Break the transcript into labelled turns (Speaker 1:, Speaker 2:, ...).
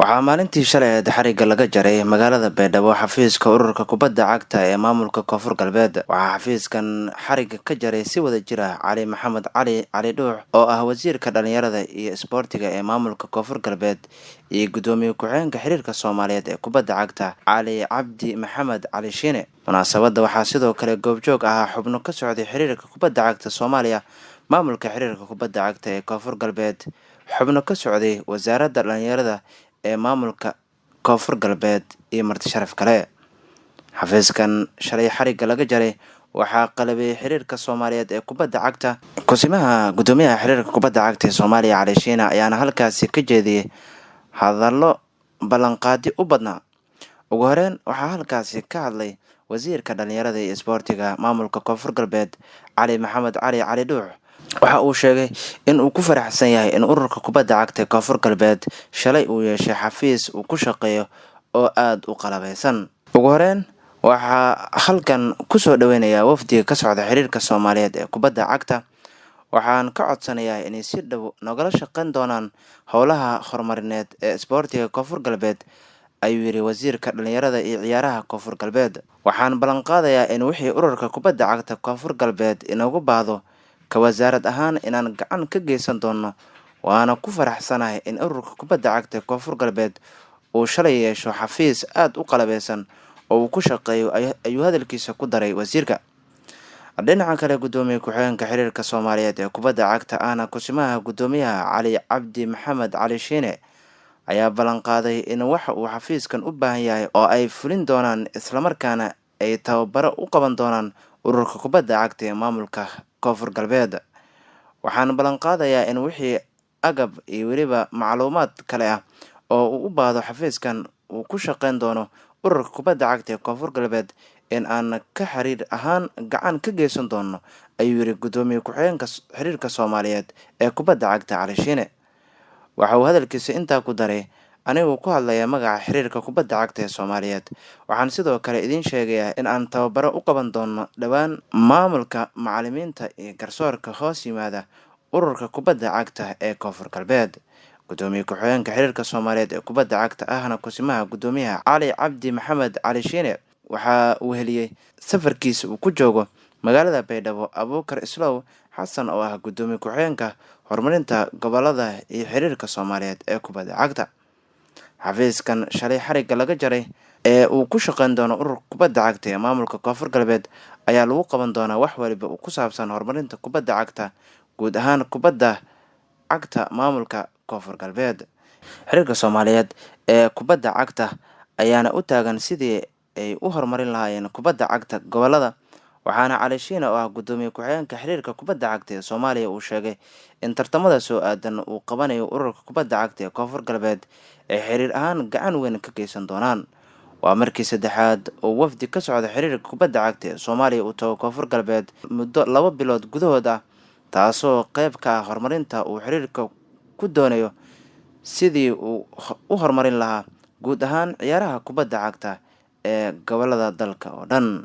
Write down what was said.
Speaker 1: Waxaa maalintii shalay xariga laga jaray magaalada Baydhabo xafiiska ururka kubadda cagta ee maamulka Koonfur Galbeed. Waxaa xafiiskan xariga ka jaray si wada jir ah Cali Maxamed Cali Dhuux oo ah wasiirka dhalinyarada iyo isboortiga ee maamulka Koonfur Galbeed iyo gudoomiye ku-xigeenka xiriirka Soomaaliyeed ee kubadda cagta Cali Cabdi Maxamed Cali Shiine. Munaasabadda waxaa sidoo kale goobjoog ahaa xubno ka socday xiriirka kubadda cagta Soomaaliya, maamulka xiriirka kubadda cagta ee Koonfur Galbeed, xubno ka socday wasaaradda dhalinyarada ee maamulka Koonfur Galbeed iyo marti sharaf kale. Xafiiskan shalay xariga laga jaray waxaa qalabay xiriirka Soomaaliyeed ee kubadda cagta. Kusimaha gudoomiyaha xiriirka kubadda cagta ee Soomaaliya Cali Shiine ayaana halkaasi ka jeediyay hadallo ballanqaadi u badnaa. Ugu horeyn waxaa halkaasi ka hadlay wasiirka dhalinyarada iyo isboortiga maamulka Koonfur Galbeed Cali Maxamed Cali Dhuux. Waxa uu sheegay in uu ku faraxsan yahay in ururka kubadda cagta ee Koonfur Galbeed shalay uu yeeshay xafiis uu ku shaqeeyo oo aad u qalabeysan. Ugu horeyn waxaa halkan ku soo dhaweynayaa wafdiga ka socda xiriirka Soomaaliyeed ee kubadda cagta. Waxaan ka codsanayaa inay si dhow nogala shaqeyn doonaan howlaha horumarineed ee isboortiga Koonfur Galbeed, ayuu yiri wasiirka dhalinyarada iyo ciyaaraha Koonfur Galbeed. Waxaan ballan qaadayaa in wixii ururka kubadda cagta Koonfur Galbeed inoogu baahdo ka wasaarad ahaan inaan gacan ka geysan doono. Waana ku faraxsanahay in ururka kubadda cagta Koonfur Galbeed uu shalay yeesho xafiis aad u qalabeysan oo uu ku shaqeeyo, ayuu hadalkiisa ku daray wasiirka. Dhinaca kale, gudoomiye ku-xigeenka xiriirka Soomaaliyeed ee kubadda cagta ahna kusimaha gudoomiyaha Cali Cabdi Maxamed Cali Shiine ayaa ballan qaaday in waxa uu xafiiskan u baahan yahay oo ay fulin doonaan, isla markaana ay tababaro u qaban doonaan ururka kubadda cagta ee maamulka Koonfur Galbeed. Waxaan ballan qaadayaa in wixii agab iyo weliba macluumaad kale ah oo uu u baahdo xafiiskan uu ku shaqeyn doono ururka kubadda cagta ee Koonfur Galbeed in aan ka xiriir ahaan gacan ka geysan doono, ayuu yiri gudoomiye ku-xigeenka xiriirka Soomaaliyeed ee kubadda cagta Cali Shiine. Waxa uu hadalkiisa intaa ku daray, anigoo ku hadlaya magaca xiriirka kubadda cagta ee Soomaaliyeed, waxaan sidoo kale idiin sheegayaa in aan tababaro u qaban doono dhowaan maamulka, macallimiinta iyo garsoorka hoos yimaada ururka kubadda cagta ee Koonfur Galbeed. Gudoomiye ku-xigeenka xiriirka Soomaaliyeed ee kubadda cagta ahna kusimaha gudoomiyaha Cali Cabdi Maxamed Cali Shiine waxa uu heliyay safarkiisa uu ku joogo magaalada Baydhabo Abuukar Islow Xasan oo ah gudoomiye ku-xigeenka horumarinta gobolada iyo xiriirka Soomaaliyeed ee kubadda cagta. Xafiiskan shalay xariga laga jaray ee uu ku shaqeyn doono ururka kubadda cagta ee maamulka Koonfur Galbeed ayaa lagu qaban doonaa wax waliba oo ku saabsan horumarinta kubadda cagta, guud ahaan kubadda cagta maamulka Koonfur Galbeed. Xiriirka Soomaaliyeed ee kubadda cagta ayaana u taagan sidii ay u horumarin lahaayeen kubadda cagta gobolada. Waxaana Cali Shiine oo ah gudoomiye ku-xigeenka xiriirka kubadda cagta ee Soomaaliya uu sheegay in tartamada soo aadan uu qabanayo ururka kubadda cagta ee Koonfur Galbeed ay xiriir ahaan gacan weyn ka geysan doonaan. Waa markii saddexaad oo wafdi ka socda xiriirka kubadda cagta ee Soomaaliya uu tago Koonfur Galbeed muddo 2 bilood gudahood ah, taasoo qayb ka ah horumarinta uu xiriirka ku doonayo sidii uu u horumarin lahaa guud ahaan ciyaaraha kubadda cagta ee gobolada dalka oo dhan.